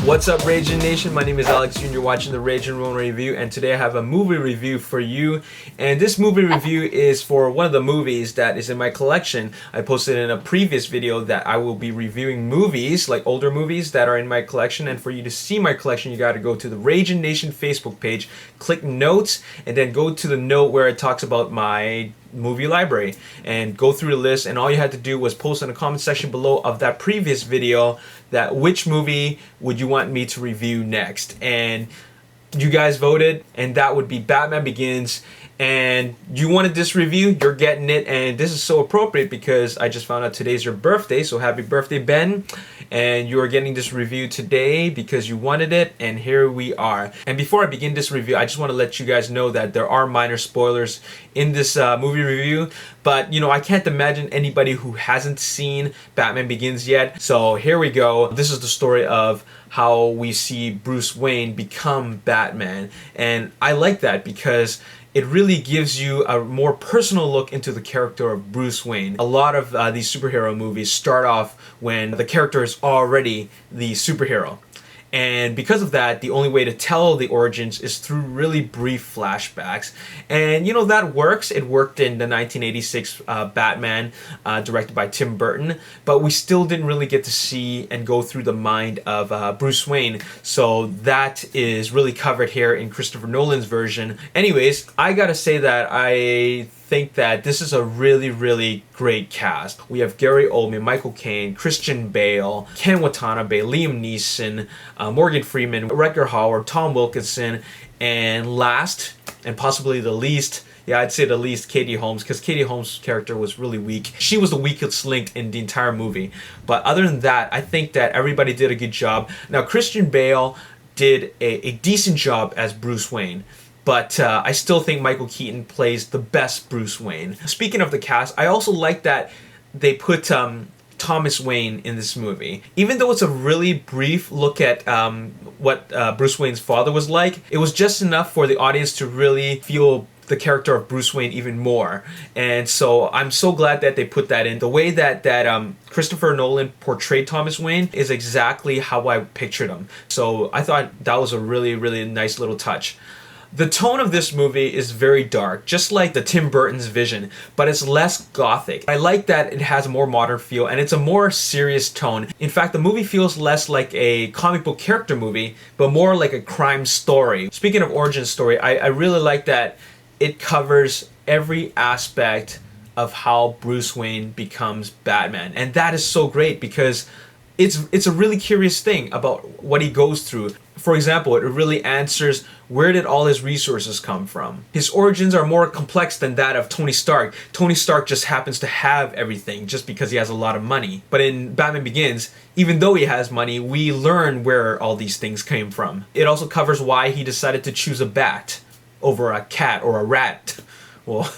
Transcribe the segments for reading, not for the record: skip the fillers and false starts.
What's up, Ragin Nation? My name is Alex and you're watching the Ragin Ronin review, and today I have a movie review for you. And this movie review is for one of the movies that is in my collection. I posted in a previous video that I will be reviewing movies, like older movies that are in my collection. And for you to see my collection, you got to go to the Ragin Nation Facebook page, click notes, and then go to the note where it talks about my movie library and go through the list. And all you had to do was post in the comment section below of that previous video that which movie would you want me to review next, and you guys voted, and that would be Batman Begins. And you wanted this review, you're getting it, and this is so appropriate because I just found out today's your birthday, so happy birthday, Ben. And you are getting this review today because you wanted it, and here we are. And before I begin this review, I just want to let you guys know that there are minor spoilers in this movie review, but you know, I can't imagine anybody who hasn't seen Batman Begins yet. So here we go. This is the story of how we see Bruce Wayne become Batman, and I like that because it really gives you a more personal look into the character of Bruce Wayne. A lot of these superhero movies start off when the character is already the superhero. And because of that, the only way to tell the origins is through really brief flashbacks. And you know, that works. It worked in the 1986 Batman, directed by Tim Burton, but we still didn't really get to see and go through the mind of Bruce Wayne. So that is really covered here in Christopher Nolan's version. Anyways, I gotta say that I think that this is a really great cast. We have Gary Oldman, Michael Caine, Christian Bale, Ken Watanabe, Liam Neeson, Morgan Freeman, Rutger Hauer, Tom Wilkinson, and last, and possibly the least, yeah, I'd say the least, Katie Holmes, because Katie Holmes' character was really weak. She was the weakest link in the entire movie. But other than that, I think that everybody did a good job. Now, Christian Bale did a decent job as Bruce Wayne, but I still think Michael Keaton plays the best Bruce Wayne. Speaking of the cast, I also like that they put Thomas Wayne in this movie. Even though it's a really brief look at what Bruce Wayne's father was like, it was just enough for the audience to really feel the character of Bruce Wayne even more. And so I'm so glad that they put that in. The way that Christopher Nolan portrayed Thomas Wayne is exactly how I pictured him. So I thought that was a really nice little touch. The tone of this movie is very dark, just like the Tim Burton's Vision, but it's less gothic. I like that it has a more modern feel and it's a more serious tone. In fact, the movie feels less like a comic book character movie, but more like a crime story. Speaking of origin story, I really like that it covers every aspect of how Bruce Wayne becomes Batman. And that is so great because it's a really curious thing about what he goes through. For example, it really answers where did all his resources come from. His origins are more complex than that of Tony Stark. Tony Stark just happens to have everything just because he has a lot of money. But in Batman Begins, even though he has money, we learn where all these things came from. It also covers why he decided to choose a bat over a cat or a rat. Well,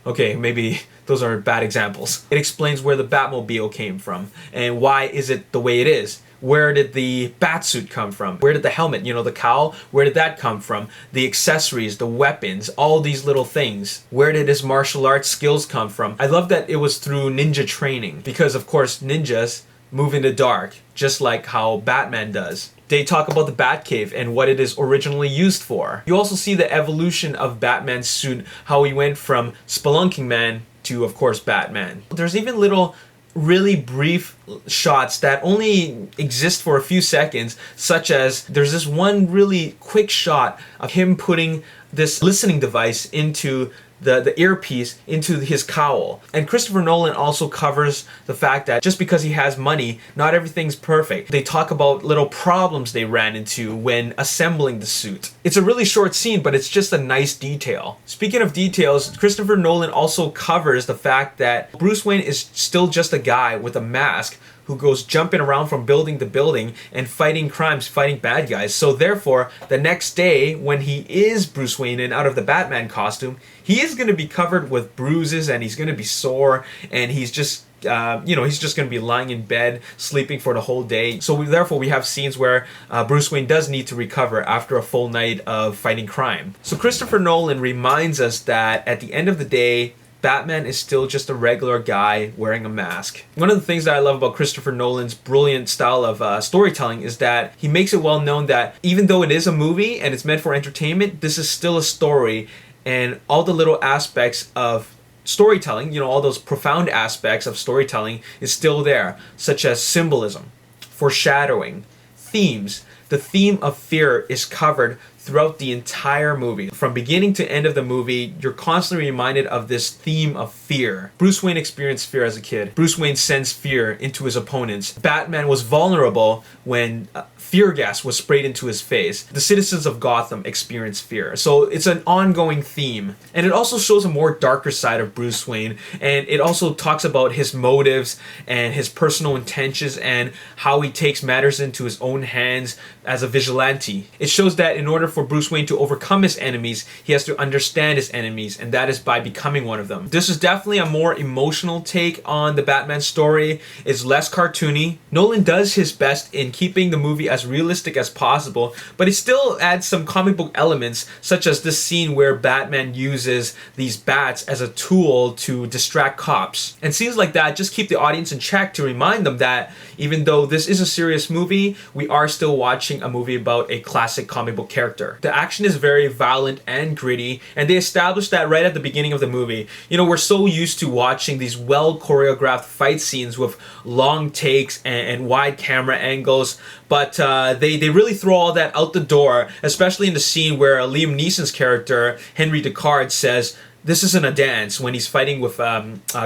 okay, maybe those are bad examples. It explains where the Batmobile came from and why is it the way it is. Where did the batsuit come from? Where did the helmet, you know, the cowl, where did that come from? The accessories, the weapons, all these little things. Where did his martial arts skills come from? I love that it was through ninja training because, of course, ninjas move in the dark, just like how Batman does. They talk about the Batcave and what it is originally used for. You also see the evolution of Batman's suit, how he went from Spelunking Man to, of course, Batman. There's even little really brief shots that only exist for a few seconds, such as there's this one really quick shot of him putting this listening device into the earpiece into his cowl. And Christopher Nolan also covers the fact that just because he has money, not everything's perfect. They talk about little problems they ran into when assembling the suit. It's a really short scene, but it's just a nice detail. Speaking of details, Christopher Nolan also covers the fact that Bruce Wayne is still just a guy with a mask who goes jumping around from building to building and fighting crimes, fighting bad guys. So therefore, the next day when he is Bruce Wayne and out of the Batman costume, he is going to be covered with bruises and he's going to be sore and he's just he's just going to be lying in bed, sleeping for the whole day. So therefore, we have scenes where Bruce Wayne does need to recover after a full night of fighting crime. So Christopher Nolan reminds us that at the end of the day, Batman is still just a regular guy wearing a mask. One of the things that I love about Christopher Nolan's brilliant style of storytelling is that he makes it well known that even though it is a movie and it's meant for entertainment, this is still a story, and all the little aspects of storytelling, you know, all those profound aspects of storytelling is still there, such as symbolism, foreshadowing, themes. The theme of fear is covered throughout the entire movie. From beginning to end of the movie, you're constantly reminded of this theme of fear. Bruce Wayne experienced fear as a kid. Bruce Wayne sends fear into his opponents. Batman was vulnerable when fear gas was sprayed into his face. The citizens of Gotham experienced fear. So it's an ongoing theme. And it also shows a more darker side of Bruce Wayne. And it also talks about his motives and his personal intentions and how he takes matters into his own hands as a vigilante. It shows that in order for Bruce Wayne to overcome his enemies, he has to understand his enemies, and that is by becoming one of them. This is definitely a more emotional take on the Batman story. It's less cartoony. Nolan does his best in keeping the movie as realistic as possible, but it still adds some comic book elements, such as this scene where Batman uses these bats as a tool to distract cops. And scenes like that just keep the audience in check to remind them that even though this is a serious movie, we are still watching a movie about a classic comic book character. The action is very violent and gritty, and they established that right at the beginning of the movie. You know, we're so used to watching these well choreographed fight scenes with long takes and wide camera angles, but they really throw all that out the door, especially in the scene where Liam Neeson's character, Henry Deckard, says, "This isn't a dance," when he's fighting with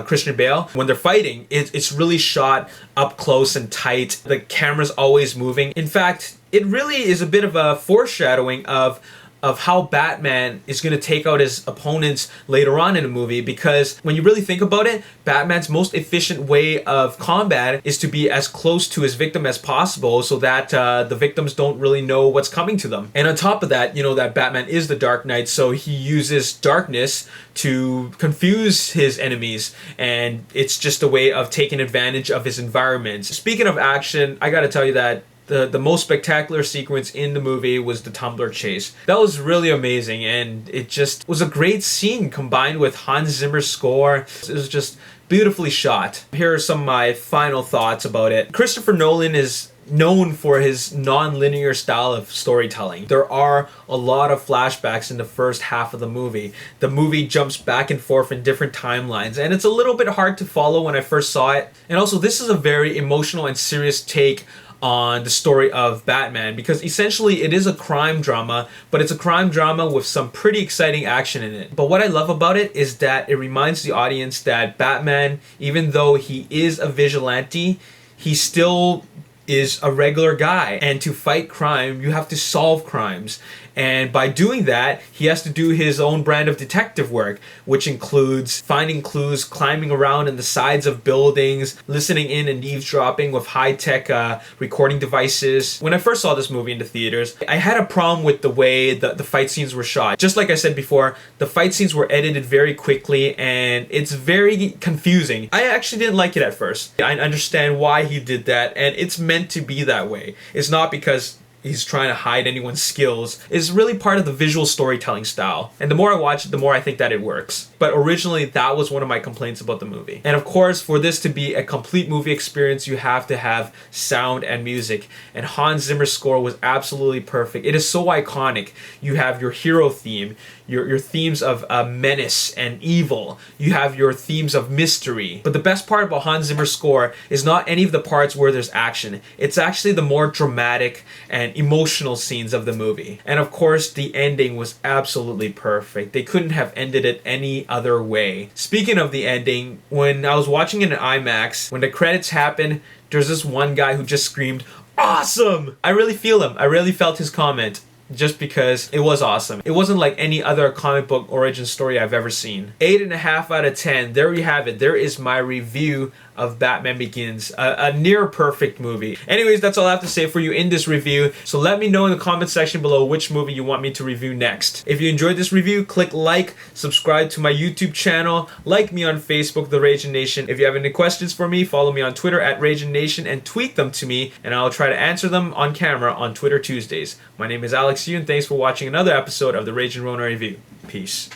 Christian Bale. When they're fighting, it's really shot up close and tight. The camera's always moving. In fact, it really is a bit of a foreshadowing of how Batman is going to take out his opponents later on in the movie, because when you really think about it, Batman's most efficient way of combat is to be as close to his victim as possible so that the victims don't really know what's coming to them. And on top of that, you know that Batman is the Dark Knight, so he uses darkness to confuse his enemies, and it's just a way of taking advantage of his environment. Speaking of action, I gotta tell you that the most spectacular sequence in the movie was the tumbler chase. That was really amazing, and it just was a great scene combined with Hans Zimmer's score. It was just beautifully shot. Here are some of my final thoughts about it. Christopher Nolan is known for his non-linear style of storytelling. There are a lot of flashbacks in the first half of the movie. The movie jumps back and forth in different timelines, and it's a little bit hard to follow when I first saw it. And also, this is a very emotional and serious take on the story of Batman, because essentially it is a crime drama, but it's a crime drama with some pretty exciting action in it. But what I love about it is that it reminds the audience that Batman, even though he is a vigilante, he still is a regular guy, and to fight crime you have to solve crimes, and by doing that he has to do his own brand of detective work, which includes finding clues, climbing around in the sides of buildings, listening in and eavesdropping with high-tech recording devices. When I first saw this movie in the theaters, I had a problem with the way the fight scenes were shot. Just like I said before, the fight scenes were edited very quickly and it's very confusing. I actually didn't like it at first. I understand why he did that, and it's meant to be that way. It's not because he's trying to hide anyone's skills. It's really part of the visual storytelling style. And the more I watch it, the more I think that it works. But originally, that was one of my complaints about the movie. And of course, for this to be a complete movie experience, you have to have sound and music. And Hans Zimmer's score was absolutely perfect. It is so iconic. You have your hero theme, your themes of menace and evil. You have your themes of mystery. But the best part about Hans Zimmer's score is not any of the parts where there's action. It's actually the more dramatic and emotional scenes of the movie. And of course, the ending was absolutely perfect. They couldn't have ended it any other way. Speaking of the ending, when I was watching it in IMAX, when the credits happened, there's this one guy who just screamed, "Awesome!" I really feel him. I really felt his comment, just because it was awesome. It wasn't like any other comic book origin story I've ever seen. 8.5 out of 10. There you have it. There is my review of Batman Begins. A near perfect movie. Anyways, that's all I have to say for you in this review. So let me know in the comment section below which movie you want me to review next. If you enjoyed this review, click like, subscribe to my YouTube channel, like me on Facebook, The Ragin Nation. If you have any questions for me, follow me on Twitter at Ragin Nation and tweet them to me, and I'll try to answer them on camera on Twitter Tuesdays. My name is Alex Yu, and thanks for watching another episode of the Ragin Ronin Review. Peace.